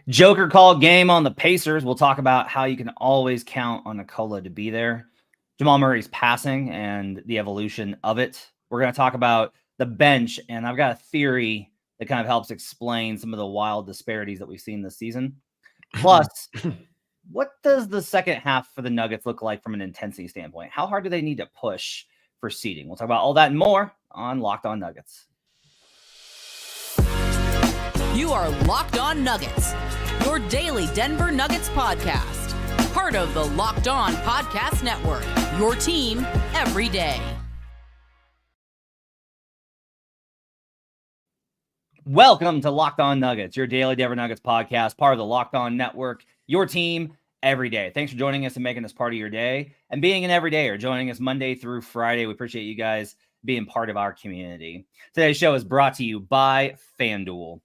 Joker call game on the Pacers. We'll talk about how you can always count on Nikola to be there. Jamal Murray's passing and the evolution of it. We're going to talk about the bench, and I've got a theory that kind of helps explain some of the wild disparities that we've seen this season. Plus, what does the second half for the Nuggets look like from an intensity standpoint? How hard do they need to push for seeding? We'll talk about all that and more on Locked On Nuggets. You are Locked On Nuggets, your daily Denver Nuggets podcast. Part of the Locked On Podcast Network, your team every day. Welcome to Locked On Nuggets, your daily Denver Nuggets podcast, part of the Locked On Network, your team every day. Thanks for joining us and making us part of your day and being an everydayer, joining us Monday through Friday. We appreciate you guys being part of our community. Today's show is brought to you by FanDuel.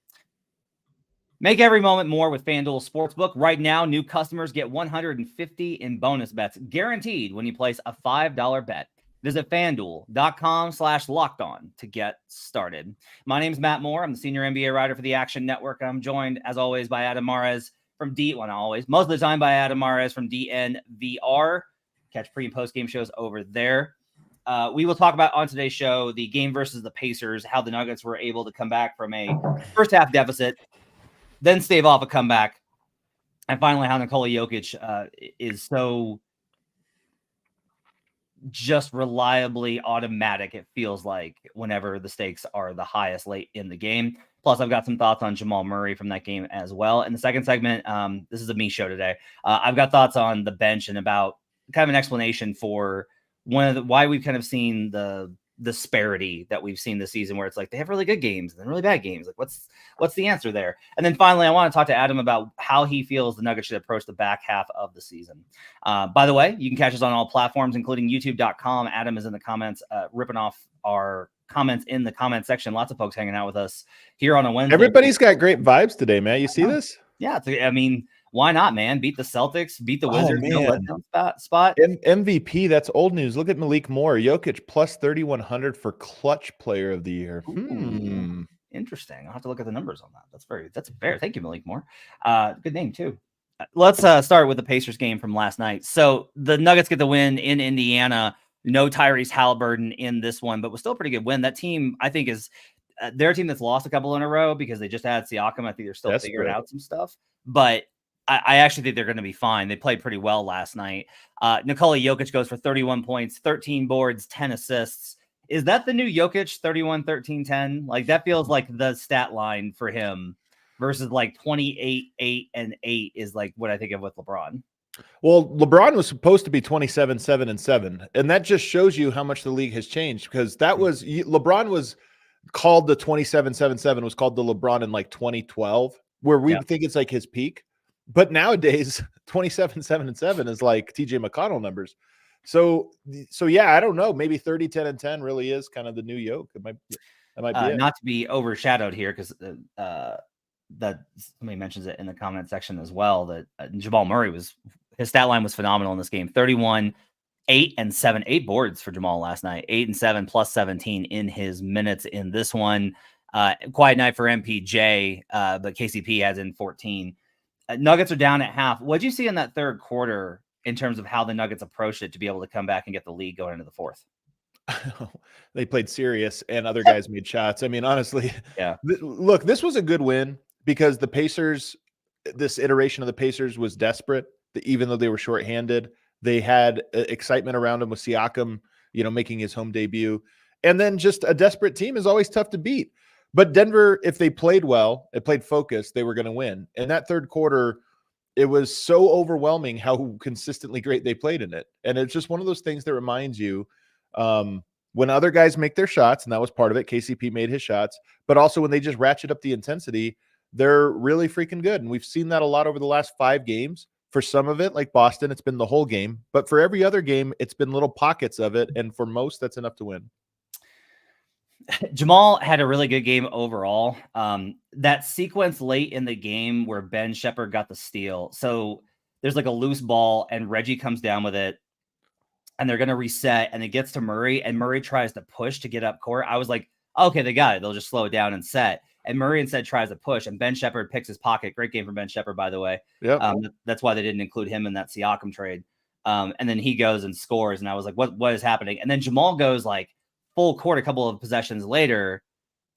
Make every moment more with FanDuel Sportsbook. Right now, new customers get $150 in bonus bets guaranteed when you place a $5 bet. Visit FanDuel.com/lockedon to get started. My name is Matt Moore. I'm the senior NBA writer for the Action Network. I'm joined, as always, by Adam Mares from most of the time by Adam Mares from DNVR. Catch pre- and post-game shows over there. We will talk about on today's show the game versus the Pacers, how the Nuggets were able to come back from a first-half deficit, then stave off a comeback, and finally how Nikola Jokic is so just reliably automatic, it feels like, whenever the stakes are the highest late in the game. Plus, I've got some thoughts on Jamal Murray from that game as well. In the second segment, this is a me show today. I've got thoughts on the bench and about kind of an explanation for why we've kind of seen the disparity that we've seen this season, where it's like they have really good games and then really bad games. Like, what's the answer there? And then finally, I want to talk to Adam about how he feels the Nuggets should approach the back half of the season. By the way, you can catch us on all platforms, including youtube.com. Adam is in the comments, ripping off our comments in the comment section. Lots of folks hanging out with us here on a Wednesday. Everybody's got great vibes today, man. You see this? Yeah. I mean, why not, man? Beat the Celtics, beat the Wizards. No letdown spot. MVP, that's old news. Look at Malik Moore. Jokic plus 3,100 for clutch player of the year. Interesting. I'll have to look at the numbers on that. That's fair. Thank you, Malik Moore. Good name too. Let's start with the Pacers game from last night. So the Nuggets get the win in Indiana. No Tyrese Halliburton in this one, but was still a pretty good win. That team, I think, is they're a team that's lost a couple in a row because they just had Siakam. I think they're still figuring out some stuff, but I actually think they're going to be fine. They played pretty well last night. Nikola Jokic goes for 31 points, 13 boards, 10 assists. Is that the new Jokic, 31, 13, 10? Like, that feels like the stat line for him versus like 28, 8, and 8 is like what I think of with LeBron. Well, LeBron was supposed to be 27, 7, and 7. And that just shows you how much the league has changed, because LeBron was called the 27, 7, 7 was called the LeBron in like 2012, where we think it's like his peak. But nowadays, 27, 7, and 7 is like TJ McConnell numbers. So yeah, I don't know. Maybe 30, 10, and 10 really is kind of the new yoke. That might be it. Not to be overshadowed here, because that somebody mentions it in the comment section as well, that Jamal Murray his stat line was phenomenal in this game. 31, 8, and 7. 8 boards for Jamal last night. 8 and 7 plus 17 in his minutes in this one. Quiet night for MPJ, but KCP has in 14. Nuggets are down at half. What did you see in that third quarter in terms of how the Nuggets approached it to be able to come back and get the lead going into the fourth? They played serious and other guys made shots. I mean, honestly, yeah. Look, this was a good win because the Pacers, this iteration of the Pacers was desperate. Even though they were shorthanded, they had excitement around them with Siakam, making his home debut. And then just a desperate team is always tough to beat. But Denver, if they played well, they played focused, they were going to win. And that third quarter, it was so overwhelming how consistently great they played in it. And it's just one of those things that reminds you when other guys make their shots, and that was part of it. KCP made his shots, but also when they just ratchet up the intensity, they're really freaking good. And we've seen that a lot over the last 5 games. For some of it, like Boston, it's been the whole game. But for every other game, it's been little pockets of it. And for most, that's enough to win. Jamal had a really good game overall. That sequence late in the game where Ben Shepherd got the steal. So there's like a loose ball and Reggie comes down with it and they're going to reset and it gets to Murray and Murray tries to push to get up court. I was like, okay, they got it. They'll just slow it down and set. and Murray instead tries a push, and Ben Shepherd picks his pocket. Great game for Ben Shepherd, by the way. Yeah. That's why they didn't include him in that Siakam trade. And then he goes and scores, and I was like, what is happening? And then Jamal goes like full court a couple of possessions later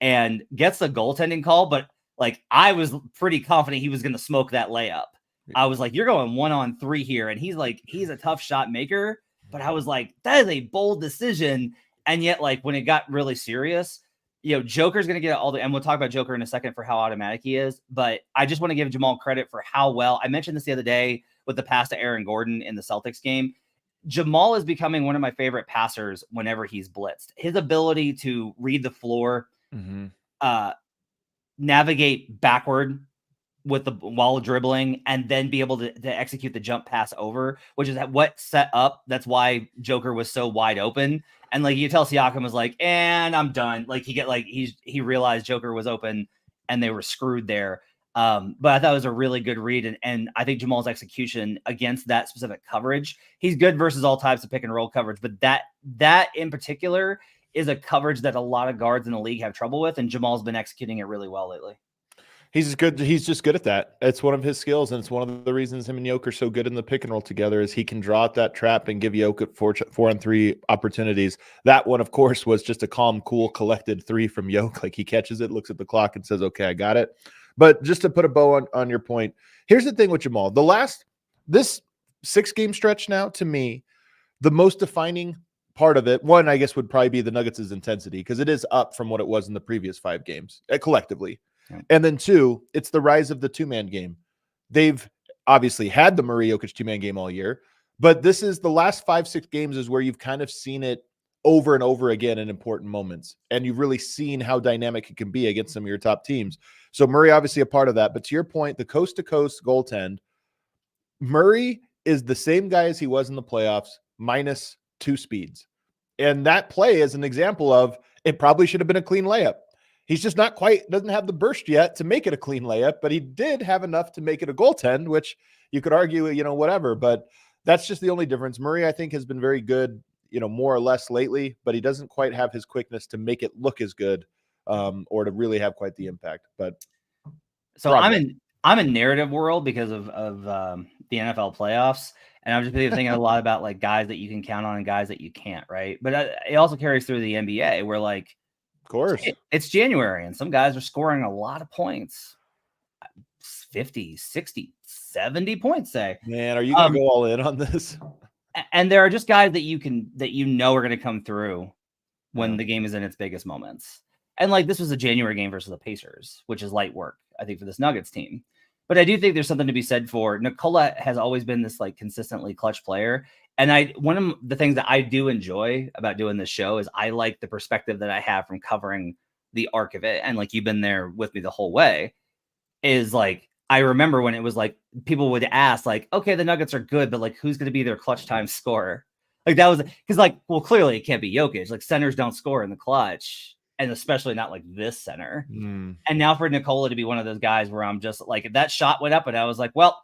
and gets the goaltending call, but like I was pretty confident he was going to smoke that layup. I was like, you're going 1-on-3 here. And he's a tough shot maker, but I was like, that is a bold decision. And yet, like, when it got really serious, Joker's going to get and we'll talk about Joker in a second for how automatic he is. But I just want to give Jamal credit for how well, I mentioned this the other day with the pass to Aaron Gordon in the Celtics game. Jamal is becoming one of my favorite passers whenever he's blitzed. His ability to read the floor, navigate backward while dribbling, and then be able to execute the jump pass over, which is what set up. That's why Joker was so wide open. And like you tell Siakam was like, and I'm done. Like he realized Joker was open and they were screwed there. But I thought it was a really good read. And I think Jamal's execution against that specific coverage, he's good versus all types of pick and roll coverage. But that in particular is a coverage that a lot of guards in the league have trouble with. And Jamal's been executing it really well lately. He's just good at that. It's one of his skills, and it's one of the reasons him and Jokic are so good in the pick and roll together is he can draw out that trap and give Jokic 4-on-3 opportunities. That one, of course, was just a calm, cool, collected 3 from Jokic. Like he catches it, looks at the clock, and says, "Okay, I got it." But just to put a bow on your point, here's the thing with Jamal. This 6-game stretch now, to me, the most defining part of it, one, I guess, would probably be the Nuggets' intensity because it is up from what it was in the previous 5 games collectively. And then 2, it's the rise of the 2-man game. They've obviously had the Murray Jokic 2-man game all year, but this is the last 5-6 games is where you've kind of seen it over and over again in important moments. And you've really seen how dynamic it can be against some of your top teams. So Murray, obviously a part of that, but to your point, the coast to coast goaltend, Murray is the same guy as he was in the playoffs, minus 2 speeds. And that play is an example of it probably should have been a clean layup. He's just doesn't have the burst yet to make it a clean layup, but he did have enough to make it a goaltend, which you could argue, whatever, but that's just the only difference. Murray, I think, has been very good, more or less lately, but he doesn't quite have his quickness to make it look as good or to really have quite the impact. But so probably. I'm in narrative world because of the NFL playoffs. And I'm just thinking a lot about like guys that you can count on and guys that you can't. Right. But it also carries through the NBA where like, of course, it's January and some guys are scoring a lot of points, 50, 60, 70 points, say. Man, are you going to go all in on this? And there are just guys that are going to come through when the game is in its biggest moments. And like this was a January game versus the Pacers, which is light work, I think, for this Nuggets team. But I do think there's something to be said for Nikola has always been this like consistently clutch player. And one of the things that I do enjoy about doing this show is I like the perspective that I have from covering the arc of it. And like, you've been there with me the whole way is like, I remember when it was like, people would ask like, okay, the Nuggets are good, but like, who's going to be their clutch time scorer? Like that was because like, well, clearly it can't be Jokic. Like centers don't score in the clutch. And especially not like this center. And now for Nikola to be one of those guys where I'm just like, if that shot went up and I was like, well,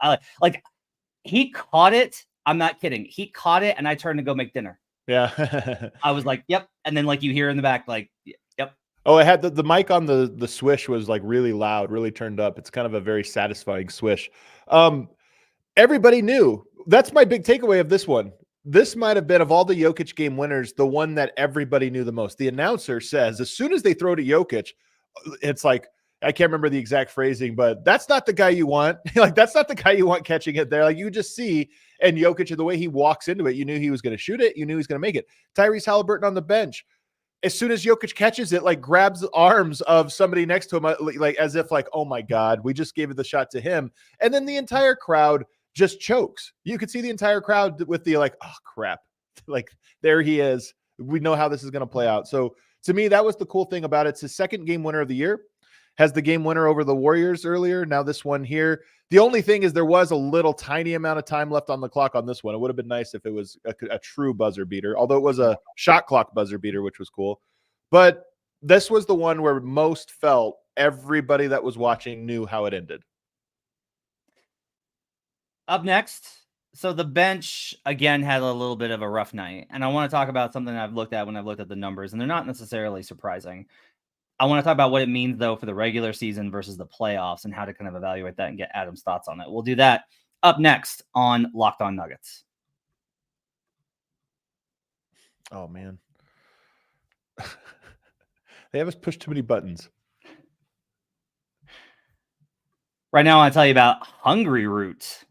he caught it. I'm not kidding. He caught it and I turned to go make dinner. Yeah. I was like, yep. And then like you hear in the back, like, yep. Oh, it had the mic on the swish was like really loud, really turned up. It's kind of a very satisfying swish. Everybody knew. That's my big takeaway of this one. This might have been, of all the Jokic game winners, the one that everybody knew the most. The announcer says, as soon as they throw to Jokic, it's like, I can't remember the exact phrasing, but that's not the guy you want. Like, that's not the guy you want catching it there. Like, you just see, and Jokic, the way he walks into it, you knew he was going to shoot it. You knew he was going to make it. Tyrese Halliburton on the bench. As soon as Jokic catches it, like, grabs the arms of somebody next to him, like as if like, oh my God, we just gave it the shot to him. And then the entire crowd just chokes. You could see the entire crowd with the like, oh crap. Like, there he is. We know how this is going to play out. So to me, that was the cool thing about it. It's his second game winner of the year. Has the game winner over the Warriors earlier. Now this one here. The only thing is there was a little tiny amount of time left on the clock on this one. It would have been nice if it was a true buzzer beater, although it was a shot clock buzzer beater, which was cool. But this was the one where most felt everybody that was watching knew how it ended. Up next, so the bench, again, had a little bit of a rough night. And I want to talk about something I've looked at when I've looked at the numbers, and they're not necessarily surprising. I want to talk about what it means, though, for the regular season versus the playoffs and how to kind of evaluate that and get Adam's thoughts on it. We'll do that up next on Locked On Nuggets. Oh, man. They have us push too many buttons. Right now, I want to tell you about Hungryroot.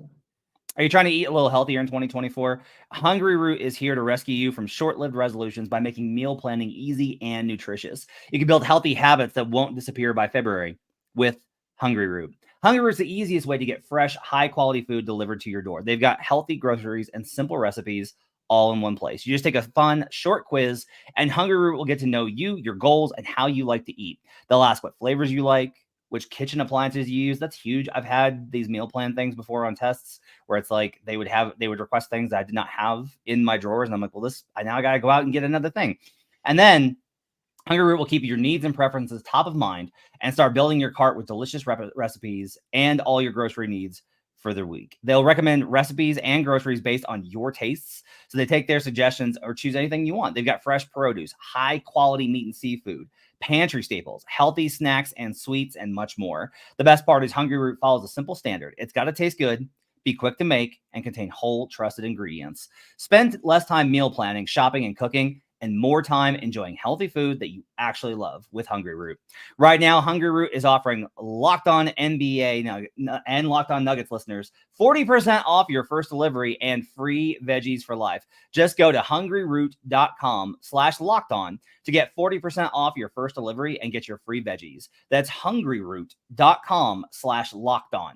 Are you trying to eat a little healthier in 2024? Hungryroot is here to rescue you from short-lived resolutions by making meal planning easy and nutritious. You can build healthy habits that won't disappear by February with Hungryroot. Hungryroot is the easiest way to get fresh, high-quality food delivered to your door. They've got healthy groceries and simple recipes all in one place. You just take a fun, short quiz, and Hungryroot will get to know you, your goals, and how you like to eat. They'll ask what flavors you like, which kitchen appliances you use. That's huge. I've had these meal plan things before on tests where it's like they would request things that I did not have in my drawers. And I'm like, well, I got to go out and get another thing. And then Hungryroot will keep your needs and preferences top of mind and start building your cart with delicious recipes and all your grocery needs for the week. They'll recommend recipes and groceries based on your tastes. So they take their suggestions or choose anything you want. They've got fresh produce, high quality meat and seafood, pantry staples, healthy snacks and sweets, and much more. The best part is Hungryroot follows a simple standard. It's got to taste good, be quick to make, and contain whole, trusted ingredients. Spend less time meal planning, shopping, and cooking, and more time enjoying healthy food that you actually love with Hungryroot. Right now, Hungryroot is offering Locked On NBA and Locked On Nuggets listeners 40% off your first delivery and free veggies for life. Just go to hungryroot.com/lockedon to get 40% off your first delivery and get your free veggies. That's hungryroot.com/lockedon.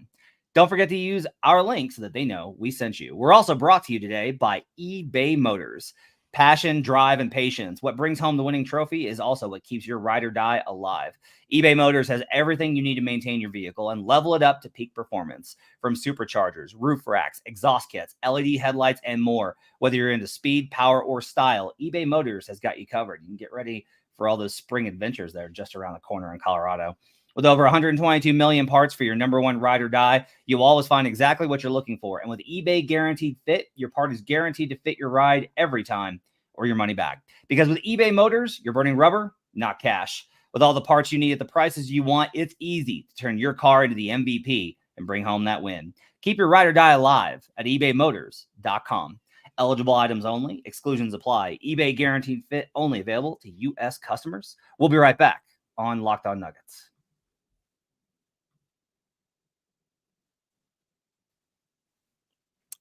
Don't forget to use our link so that they know we sent you. We're also brought to you today by eBay Motors. Passion, drive, and patience. What brings home the winning trophy is also what keeps your ride or die alive. eBay Motors has everything you need to maintain your vehicle and level it up to peak performance. From superchargers, roof racks, exhaust kits, LED headlights, and more. Whether you're into speed, power, or style, eBay Motors has got you covered. You can get ready for all those spring adventures that are just around the corner in Colorado. With over 122 million parts for your number one ride or die, you'll always find exactly what you're looking for. And with eBay Guaranteed Fit, your part is guaranteed to fit your ride every time or your money back. Because with eBay Motors, you're burning rubber, not cash. With all the parts you need at the prices you want, it's easy to turn your car into the MVP and bring home that win. Keep your ride or die alive at ebaymotors.com. Eligible items only. Exclusions apply. eBay Guaranteed Fit only available to U.S. customers. We'll be right back on Locked On Nuggets.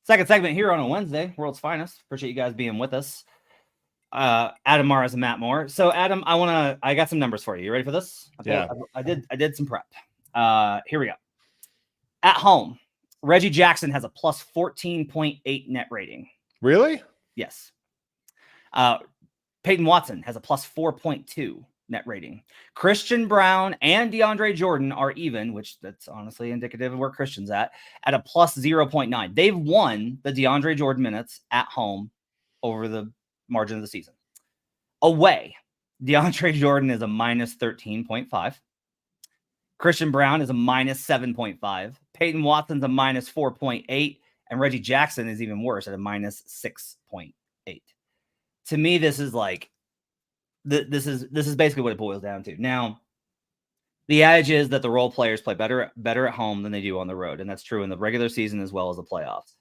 Second segment here on a Wednesday, World's Finest. Appreciate you guys being with us. Adam Morris and Matt Moore. So Adam, I got some numbers for you. You ready for this? Yeah. I did some prep. Here we go. At home, Reggie Jackson has a plus 14.8 net rating. Really? Yes. Peyton Watson has a plus 4.2 net rating. Christian Brown and DeAndre Jordan are even, which that's honestly indicative of where Christian's at a plus 0.9. They've won the DeAndre Jordan minutes at home over the margin of the season. Away, DeAndre Jordan is a minus 13.5. Christian Brown is a minus 7.5. Peyton Watson's a minus 4.8. And Reggie Jackson is even worse at a minus 6.8. To me, this is like, this is basically what it boils down to. Now, the adage is that the role players play better at home than they do on the road. And that's true in the regular season as well as the playoffs.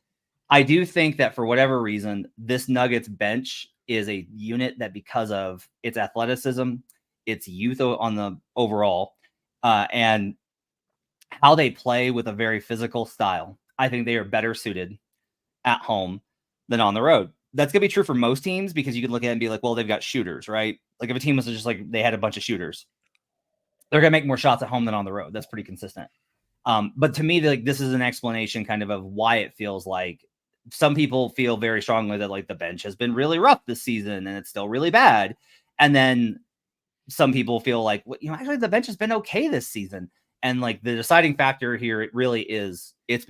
I do think that for whatever reason, this Nuggets bench is a unit that, because of its athleticism, its youth on the overall, and how they play with a very physical style, I think they are better suited at home than on the road. That's going to be true for most teams, because you can look at it and be like, well, they've got shooters, right? Like if a team was just like they had a bunch of shooters, they're going to make more shots at home than on the road. That's pretty consistent. But to me, like, this is an explanation kind of why it feels like some people feel very strongly that like the bench has been really rough this season and it's still really bad. And then some people feel like, well, actually the bench has been okay this season. And like the deciding factor here, it really is, it's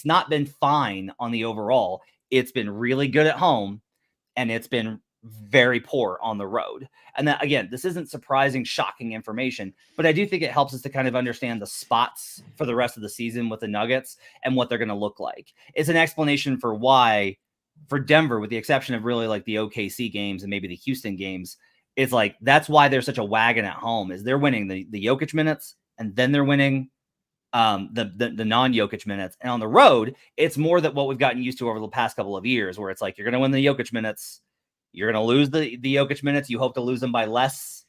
not been fine on the overall. It's been really good at home and it's been very poor on the road. And then again, this isn't surprising, shocking information, but I do think it helps us to kind of understand the spots for the rest of the season with the Nuggets and what they're going to look like. It's an explanation for why, for Denver, with the exception of really like the OKC games and maybe the Houston games, It's like, that's why they're such a wagon at home, is they're winning the Jokic minutes, and then they're winning the non-Jokic minutes. And on the road, it's more that what we've gotten used to over the past couple of years, where it's like, you're going to win the Jokic minutes, you're going to lose the Jokic minutes, you hope to lose them by less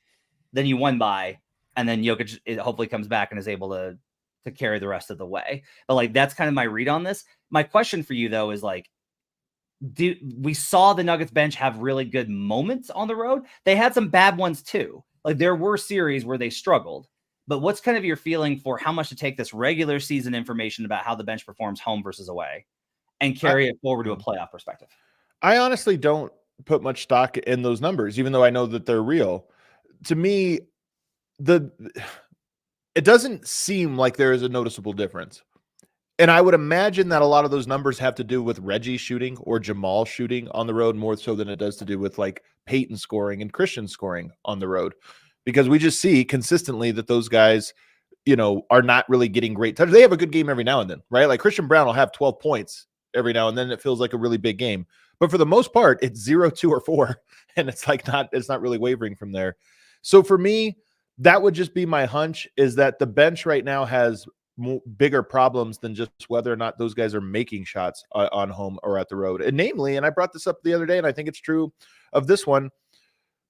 than you won by, and then Jokic hopefully comes back and is able to carry the rest of the way. But like, that's kind of my read on this. My question for you though is like, we saw the Nuggets bench have really good moments on the road. They had some bad ones too. Like, there were series where they struggled. But what's kind of your feeling for how much to take this regular season information about how the bench performs home versus away and carry it forward to a playoff perspective? I honestly don't put much stock in those numbers, even though I know that they're real. To me, it doesn't seem like there is a noticeable difference. And I would imagine that a lot of those numbers have to do with Reggie shooting or Jamal shooting on the road more so than it does to do with like Peyton scoring and Christian scoring on the road, because we just see consistently that those guys, are not really getting great touch. They have a good game every now and then, right? Like Christian Brown will have 12 points every now and then. It feels like a really big game, but for the most part, it's 0, 2, or 4. And it's not really wavering from there. So for me, that would just be my hunch, is that the bench right now has bigger problems than just whether or not those guys are making shots on home or at the road. And namely, and I brought this up the other day, and I think it's true of this one,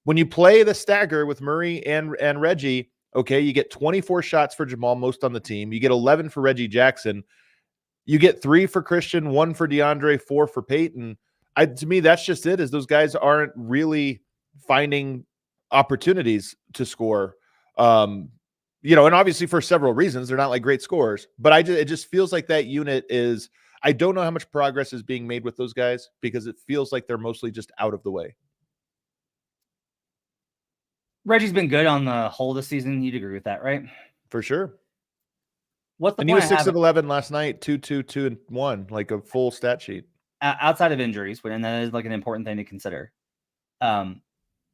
when you play the stagger with Murray and Reggie, okay, you get 24 shots for Jamal, most on the team. You get 11 for Reggie Jackson. You get 3 for Christian, 1 for DeAndre, 4 for Peyton. To me, that's just it, is those guys aren't really finding opportunities to score. And obviously for several reasons, they're not like great scorers, but it just feels like that unit is, I don't know how much progress is being made with those guys, because it feels like they're mostly just out of the way. Reggie's been good on the whole this season. You'd agree with that, right? For sure. What's the And point? He was 6 of 11 last night, 2, 2, 2, and 1, like a full stat sheet. Outside of injuries, and that is like an important thing to consider.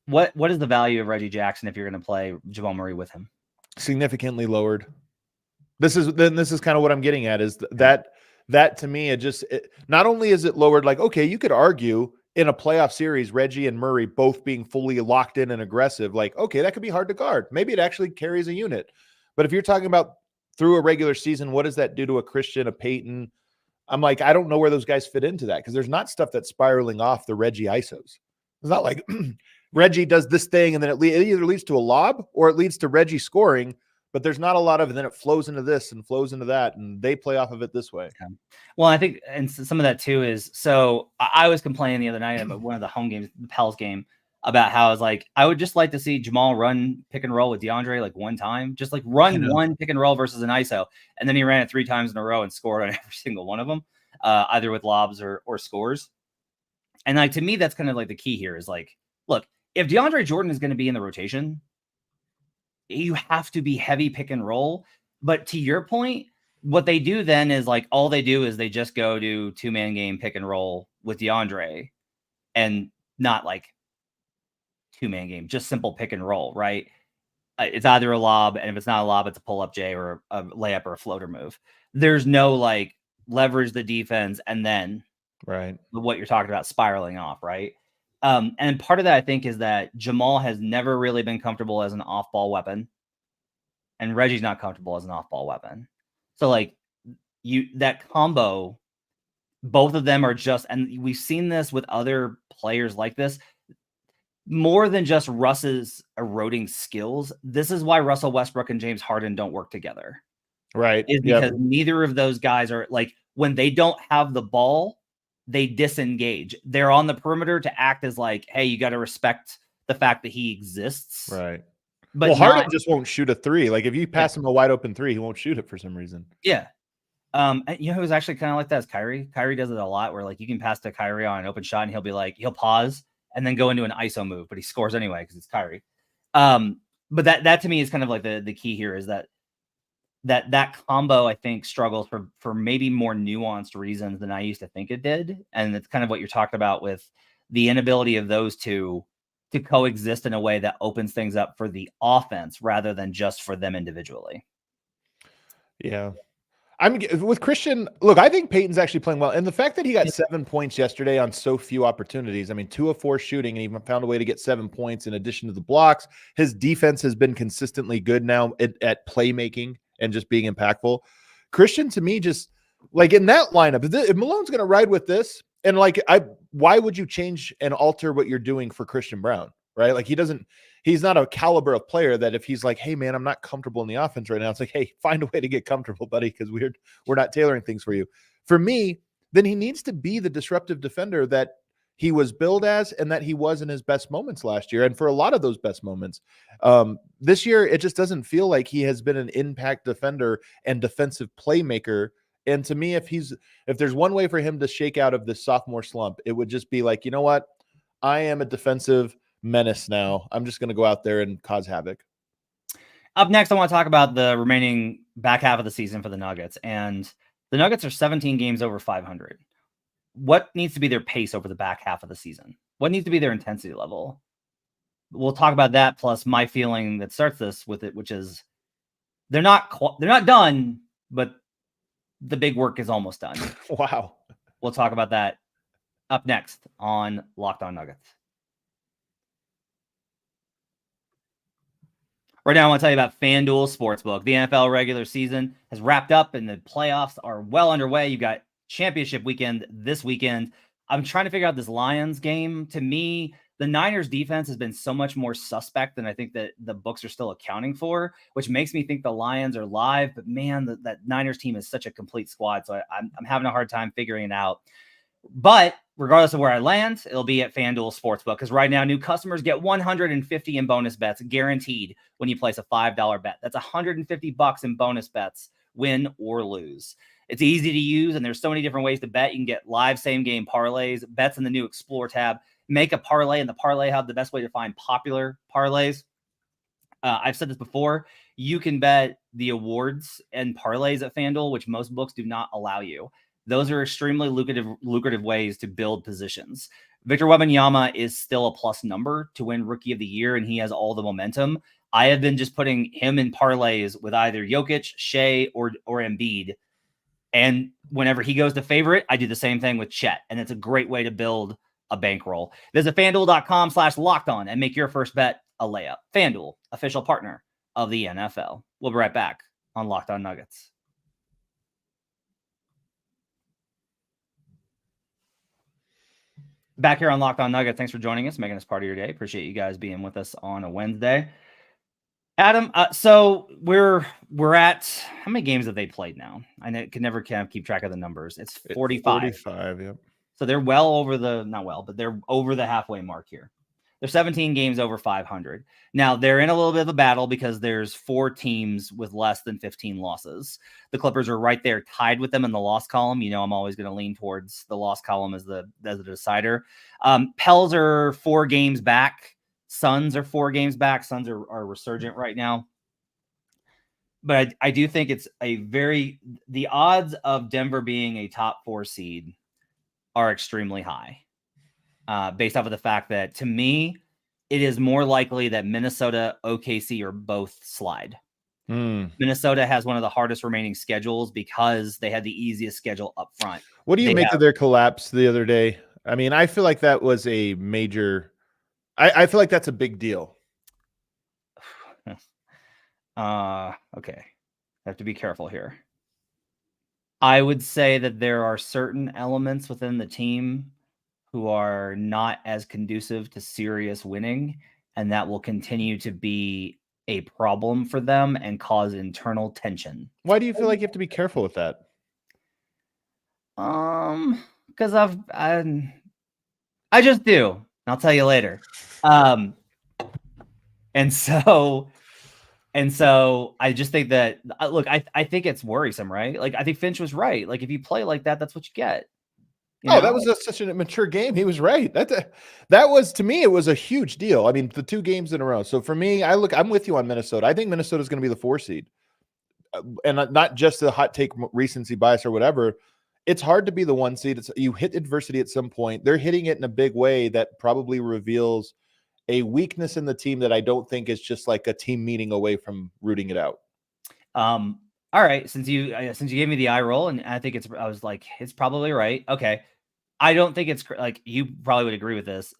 What is the value of Reggie Jackson if you're going to play Jamal Murray with him? Significantly lowered. This is kind of what I'm getting at, is that to me, not only is it lowered, like, okay, you could argue in a playoff series, Reggie and Murray both being fully locked in and aggressive, like, okay, that could be hard to guard. Maybe it actually carries a unit. But if you're talking about through a regular season, what does that do to a Christian, a Peyton? I'm like, I don't know where those guys fit into that, because there's not stuff that's spiraling off the Reggie ISOs. It's not like Reggie does this thing and then it either leads to a lob or it leads to Reggie scoring, but there's not a lot of, and then it flows into this and flows into that, and they play off of it this way. Yeah. Well, I think, and some of that too is, so I was complaining the other night about one of the home games, the Pels game, about how I was like, I would just like to see Jamal run pick and roll with DeAndre like one time, just like run one pick and roll versus an ISO. And then he ran it 3 times in a row and scored on every single one of them, either with lobs or scores. And like, to me, that's kind of like the key here is like, look, if DeAndre Jordan is going to be in the rotation, you have to be heavy pick and roll. But to your point, what they do then is like, all they do is they just go to 2-man game pick and roll with DeAndre, and not like 2-man game, just simple pick and roll, right? It's either a lob, and if it's not a lob, it's a pull up J or a layup or a floater move. There's no like leverage the defense and then right what you're talking about spiraling off, right? And part of that, I think, is that Jamal has never really been comfortable as an off-ball weapon, and Reggie's not comfortable as an off-ball weapon. So like that combo, both of them are just, and we've seen this with other players like this, more than just Russ's eroding skills. This is why Russell Westbrook and James Harden don't work together. Right. Is because neither of those guys are like, when they don't have the ball, they disengage. They're on the perimeter to act as like, hey, you got to respect the fact that he exists. Right. But Harden just won't shoot a 3. Like if you pass him a wide open 3, he won't shoot it for some reason. Yeah. Who's actually kind of like that is Kyrie. Kyrie does it a lot, where like you can pass to Kyrie on an open shot and he'll be like, he'll pause and then go into an ISO move, but he scores anyway because it's Kyrie. But that to me is kind of like the key here, is that combo, I think, struggles for maybe more nuanced reasons than I used to think it did. And it's kind of what you're talking about with the inability of those two to coexist in a way that opens things up for the offense rather than just for them individually. Yeah. I'm with Christian. Look, I think Peyton's actually playing well. And the fact that he got 7 points yesterday on so few opportunities. I mean, 2 of 4 shooting, and he found a way to get 7 points in addition to the blocks. His defense has been consistently good now at playmaking and just being impactful. Christian, to me, just like in that lineup, if Malone's going to ride with this, and why would you change and alter what you're doing for Christian Brown, right? Like he's not a caliber of player that if he's like, hey man, I'm not comfortable in the offense right now, it's like, hey, find a way to get comfortable, buddy, because we're not tailoring things for you. For me, then he needs to be the disruptive defender that he was billed as and that he was in his best moments last year. And for a lot of those best moments, this year, it just doesn't feel like he has been an impact defender and defensive playmaker. And to me, if there's one way for him to shake out of this sophomore slump, it would just be like, you know what? I am a defensive menace now. I'm just going to go out there and cause havoc. Up next, I want to talk about the remaining back half of the season for the Nuggets. And the Nuggets are 17 games over 500. What needs to be their pace over the back half of the season? What needs to be their intensity level? We'll talk about that, plus my feeling that starts this with it, which is they're not done, but the big work is almost done. Wow. We'll talk about that up next on Locked On Nuggets. Right now, I want to tell you about FanDuel Sportsbook. The NFL regular season has wrapped up and the playoffs are well underway. You've got championship weekend this weekend. I'm trying to figure out this Lions game. To me, the Niners defense has been so much more suspect than I think that the books are still accounting for, which makes me think the Lions are live. But man, that Niners team is such a complete squad. So I'm having a hard time figuring it out. But regardless of where I land, it'll be at FanDuel Sportsbook, because right now new customers get $150 in bonus bets guaranteed when you place a $5 bet. That's $150 in bonus bets, win or lose. It's easy to use, and there's so many different ways to bet. You can get live same-game parlays, bets in the new Explore tab, make a parlay in the Parlay Hub, the best way to find popular parlays. I've said this before. You can bet the awards and parlays at FanDuel, which most books do not allow you. Those are extremely lucrative ways to build positions. Victor Wembanyama is still a plus number to win Rookie of the Year, and he has all the momentum. I have been just putting him in parlays with either Jokic, Shea, or Embiid. And whenever he goes to favorite, I do the same thing with Chet. And it's a great way to build a bankroll. Visit FanDuel.com/lockedon and make your first bet a layup. FanDuel, official partner of the NFL. We'll be right back on Locked On Nuggets. Back here on Locked On Nuggets. Thanks for joining us, making us part of your day. Appreciate you guys being with us on a Wednesday. Adam, so we're at, how many games have they played now? I can never keep track of the numbers. It's 45. 45, yep. So they're well over they're over the halfway mark here. They're 17 games over 500. Now they're in a little bit of a battle because there's 4 teams with less than 15 losses. The Clippers are right there tied with them in the loss column. You know, I'm always going to lean towards the loss column as the decider. Pels are 4 games back. Suns are 4 games back. Suns are resurgent right now. But I do think it's the odds of Denver being a top 4 seed are extremely high. Based off of the fact that, to me, it is more likely that Minnesota, OKC, or both slide. Minnesota has one of the hardest remaining schedules because they had the easiest schedule up front. What do you make of their collapse the other day? I mean, I feel like that was a major... I feel like that's a big deal. Okay. I have to be careful here. I would say that there are certain elements within the team who are not as conducive to serious winning, and that will continue to be a problem for them and cause internal tension. Why do you feel like you have to be careful with that? Because I just do. I'll tell you later. And so I just think that, look, I think it's worrisome, right? Like, I think Finch was right. Like, if you play like that, that's what you get. That was such a mature game. He was right. That was, to me, it was a huge deal. I mean, the 2 games in a row. So for me, I'm with you on Minnesota. I think Minnesota is going to be the 4 seed, and not just a hot take recency bias or whatever. It's hard to be the 1 seed. You hit adversity at some point. They're hitting it in a big way that probably reveals a weakness in the team that I don't think is just like a team meeting away from rooting it out. all right, since you gave me the eye roll, and I think I was like, it's probably right. Okay. I don't think it's like, you probably would agree with this.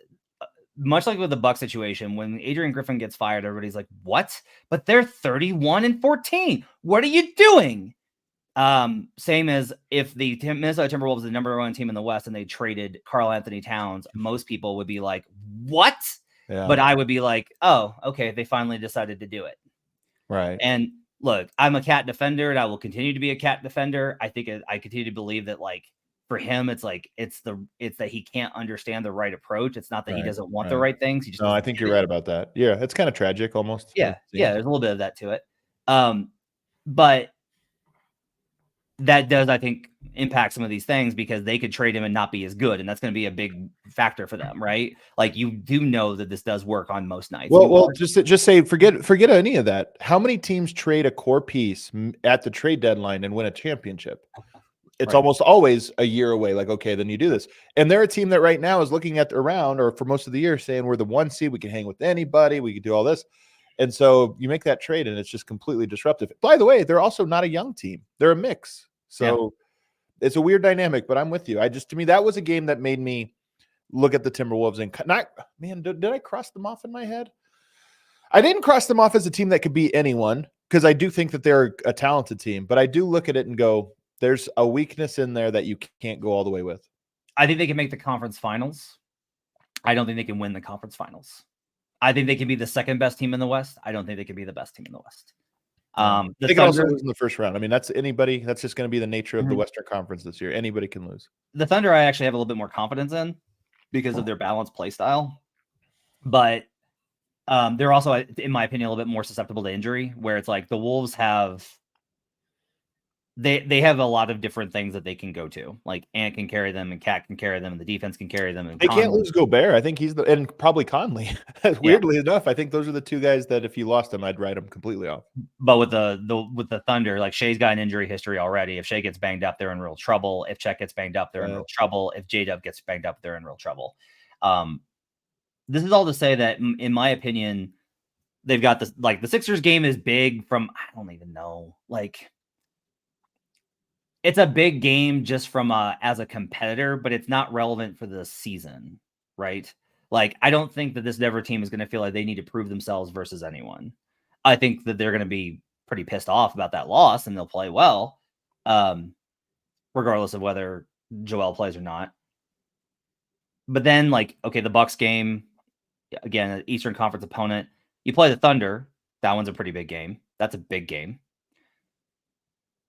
Much like with the Buck situation, when Adrian Griffin gets fired, everybody's like, what? But they're 31-14. What are you doing? Same as if the Minnesota Timberwolves are the number one team in the West and they traded Karl Anthony Towns, most people would be like, what? Yeah. But I would be like, oh, okay, they finally decided to do it. Right. And look, I'm a cat defender and I will continue to be a cat defender. I think I continue to believe that, like, for him, it's that he can't understand the right approach. It's not that he doesn't want the right things. He just I think you're right about that. Yeah, it's kind of tragic almost. Yeah, there's a little bit of that to it. But that does, I think, impact some of these things because they could trade him and not be as good, and that's going to be a big factor for them, right? Like, you do know that this does work on most nights. Well, just say forget any of that. How many teams trade a core piece at the trade deadline and win a championship? It's almost always a year away. Like, okay, then you do this. And they're a team that right now is looking at around, or for most of the year, saying we're the 1 seed, we can hang with anybody, we can do all this. And so you make that trade and it's just completely disruptive. By the way, they're also not a young team. They're a mix. So it's a weird dynamic, but I'm with you. To me, that was a game that made me look at the Timberwolves and did I cross them off in my head? I didn't cross them off as a team that could beat anyone because I do think that they're a talented team, but I do look at it and go, there's a weakness in there that you can't go all the way with. I think they can make the conference finals. I don't think they can win the conference finals. I think they can be the second best team in the West. I don't think they can be the best team in the West. They can also lose in the first round. I mean, that's anybody. That's just going to be the nature of the Western Conference this year. Anybody can lose. The Thunder, I actually have a little bit more confidence in because of their balanced play style. But they're also, in my opinion, a little bit more susceptible to injury, where it's like the Wolves have they have a lot of different things that they can go to. Like Ant can carry them and Cat can carry them and the defense can carry them. And they can't lose Gobert. I think and probably Conley. Weirdly enough, I think those are the two guys that if you lost them, I'd write them completely off. But with the Thunder, like Shea's got an injury history already. If Shea gets banged up, they're in real trouble. If Chet gets banged up, they're in real trouble. If J-Dub gets banged up, they're in real trouble. This is all to say that, in my opinion, they've got this, like, the Sixers game is big from, I don't even know, like, it's a big game just from as a competitor, but it's not relevant for the season, right? Like, I don't think that this Denver team is going to feel like they need to prove themselves versus anyone. I think that they're going to be pretty pissed off about that loss, and they'll play well, regardless of whether Joel plays or not. But then, like, okay, the Bucks game, again, an Eastern Conference opponent. You play the Thunder. That one's a pretty big game. That's a big game.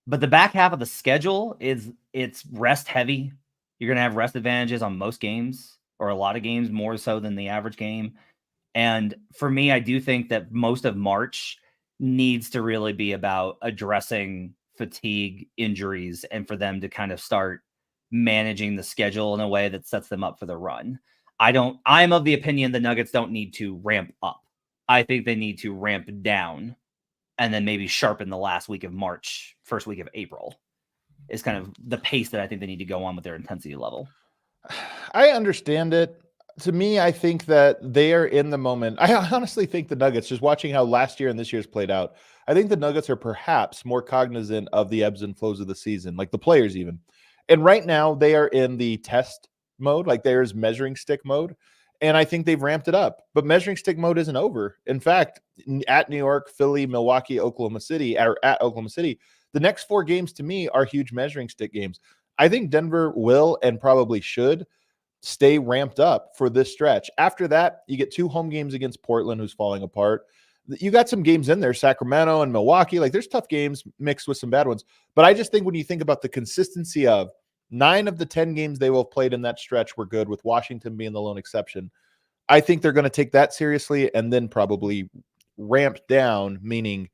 But the back half of the schedule it's rest heavy. You're going to have rest advantages on most games, or a lot of games, more so than the average game. And for me, I do think that most of March needs to really be about addressing fatigue, injuries, and for them to kind of start managing the schedule in a way that sets them up for the run. I'm of the opinion the Nuggets don't need to ramp up. I think they need to ramp down and then maybe sharpen the last week of March, first week of April is kind of the pace that I think they need to go on with their intensity level. I understand it. To me, I think that they are in the moment. I honestly think the Nuggets, just watching how last year and this year's played out, I think the Nuggets are perhaps more cognizant of the ebbs and flows of the season, like the players even. And right now they are in the test mode, like there's measuring stick mode. And I think they've ramped it up, but measuring stick mode isn't over. In fact, at New York, Philly, Milwaukee, Oklahoma City, the next 4 games to me are huge measuring stick games. I think Denver will and probably should stay ramped up for this stretch. After that, you get 2 home games against Portland, who's falling apart. You got some games in there, Sacramento and Milwaukee. Like, there's tough games mixed with some bad ones. But I just think when you think about the consistency of 9 of the 10 games they will have played in that stretch were good, with Washington being the lone exception. I think they're going to take that seriously and then probably ramp down, meaning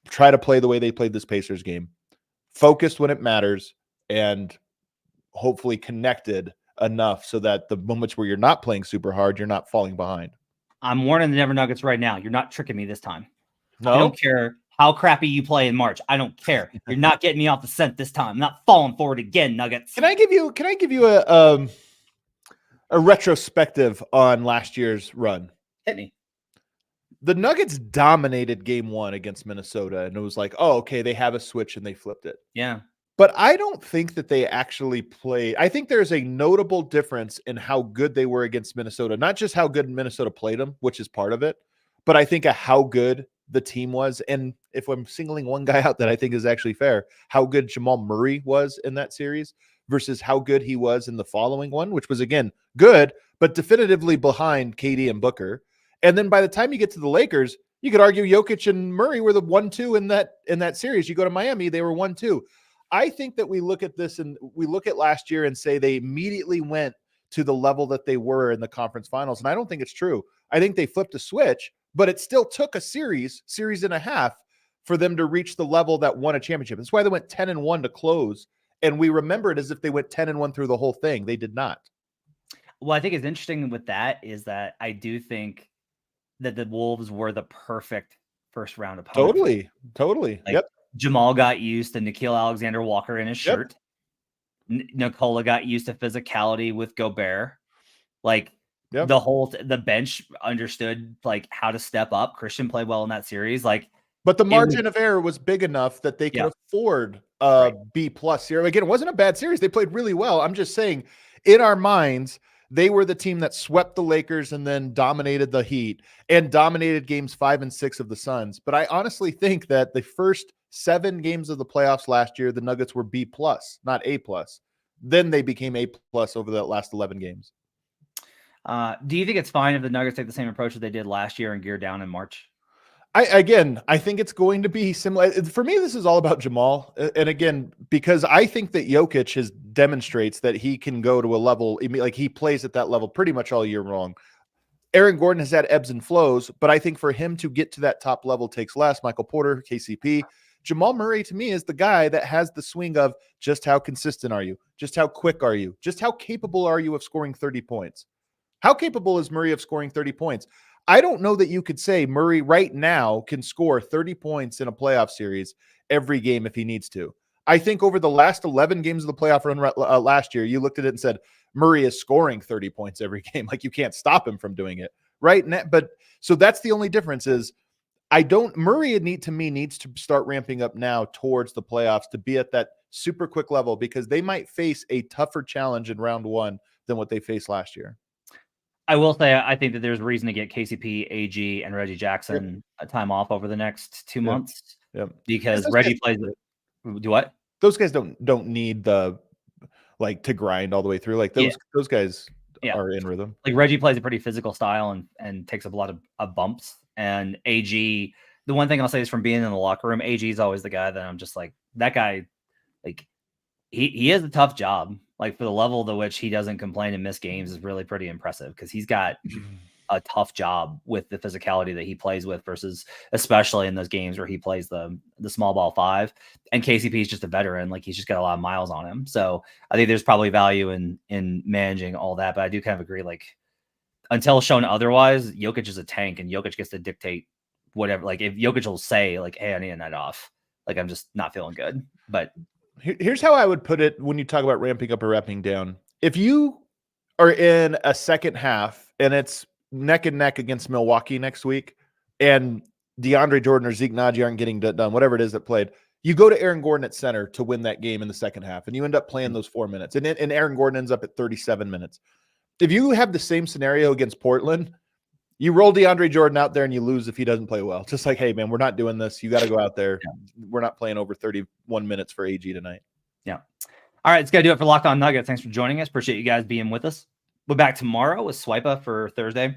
try to play the way they played this Pacers game. Focused when it matters and hopefully connected enough so that the moments where you're not playing super hard, you're not falling behind. I'm warning the Denver Nuggets right now. You're not tricking me this time. No? I don't care how crappy you play in March. I don't care. You're not getting me off the scent this time. I'm not falling forward again, Nuggets. Can I give you a retrospective on last year's run? Hit me. the Nuggets dominated game 1 against Minnesota, and it was like, oh, okay, they have a switch and they flipped it. Yeah. But I don't think that they actually played. I think there's a notable difference in how good they were against Minnesota, not just how good Minnesota played them, which is part of it, but I think how good the team was. And if I'm singling one guy out that I think is actually fair, how good Jamal Murray was in that series versus how good he was in the following one, which was, again, good, but definitively behind KD and Booker. And then by the time you get to the Lakers, you could argue Jokic and Murray were the 1-2 in that series. You go to Miami, they were 1-2. I think that we look at this and we look at last year and say they immediately went to the level that they were in the conference finals. And I don't think it's true. I think they flipped a switch, but it still took a series and a half for them to reach the level that won a championship. That's why they went 10-1 to close. And we remember it as if they went 10-1 through the whole thing. They did not. Well, I think it's interesting with that is that I do think that the Wolves were the perfect first round opponent. Totally. Like, Jamal got used to Nickeil Alexander-Walker in his shirt. Nikola got used to physicality with Gobert. Like the bench understood like how to step up. Christian played well in that series. But the margin of error was big enough that they could afford B+ here. Again, it wasn't a bad series. They played really well. I'm just saying, in our minds, they were the team that swept the Lakers and then dominated the Heat and dominated games 5 and 6 of the Suns. But I honestly think that the first 7 games of the playoffs last year, the Nuggets were B+, not A+. Then they became A+ over the last 11 games. Do you think it's fine if the Nuggets take the same approach that they did last year and gear down in March? I think it's going to be similar. For me, this is all about Jamal. And again, because I think that Jokic demonstrates that he can go to a level, like he plays at that level pretty much all year long. Aaron Gordon has had ebbs and flows, but I think for him to get to that top level takes less. Michael Porter, KCP. Jamal Murray, to me, is the guy that has the swing of just how consistent are you? Just how quick are you? Just how capable are you of scoring 30 points? How capable is Murray of scoring 30 points? I don't know that you could say Murray right now can score 30 points in a playoff series every game if he needs to. I think over the last 11 games of the playoff run last year, you looked at it and said, Murray is scoring 30 points every game. Like, you can't stop him from doing it right now. But so that's the only difference is Murray needs to start ramping up now towards the playoffs to be at that super quick level, because they might face a tougher challenge in round 1 than what they faced last year. I will say, I think that there's reason to get KCP, AG, and Reggie Jackson a time off over the next 2 months. Because Reggie plays. Do what? Those guys don't need the to grind all the way through. Like those guys are in rhythm. Like Reggie plays a pretty physical style and takes up a lot of bumps. And AG, the one thing I'll say is from being in the locker room, AG is always the guy that I'm just like, that guy, like he has a tough job. Like, for the level to which he doesn't complain and miss games is really pretty impressive, because he's got a tough job with the physicality that he plays with versus especially in those games where he plays the small ball 5. And KCP is just a veteran. Like, he's just got a lot of miles on him. So I think there's probably value in managing all that. But I do kind of agree, like, until shown otherwise, Jokic is a tank and Jokic gets to dictate whatever. Like, if Jokic will say, like, hey, I need a night off, like, I'm just not feeling good. But here's how I would put it when you talk about ramping up or ramping down. If you are in a second half and it's neck and neck against Milwaukee next week, and DeAndre Jordan or Zeke Naji aren't getting done, whatever it is that played, you go to Aaron Gordon at center to win that game in the second half, and you end up playing those 4 minutes. And Aaron Gordon ends up at 37 minutes. If you have the same scenario against Portland, you roll DeAndre Jordan out there and you lose if he doesn't play well. Just like, hey, man, we're not doing this. You got to go out there. We're not playing over 31 minutes for AG tonight. Yeah. All right, it's going to do it for Locked On Nuggets. Thanks for joining us. Appreciate you guys being with us. We'll be back tomorrow with Swipa for Thursday.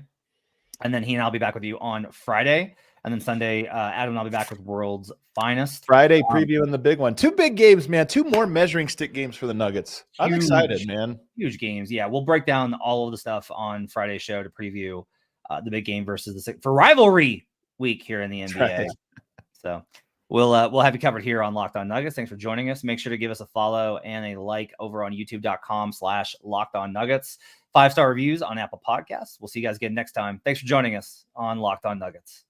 And then he and I'll be back with you on Friday. And then Sunday, Adam and I'll be back with World's Finest. Friday previewing the big one. 2 big games, man. 2 more measuring stick games for the Nuggets. I'm excited, man. Huge games. Yeah, we'll break down all of the stuff on Friday's show to preview the big game versus for rivalry week here in the NBA. Right. So we'll have you covered here on Locked On Nuggets. Thanks for joining us. Make sure to give us a follow and a like over on youtube.com/LockedOnNuggets. 5-star reviews on Apple Podcasts. We'll see you guys again next time. Thanks for joining us on Locked On Nuggets.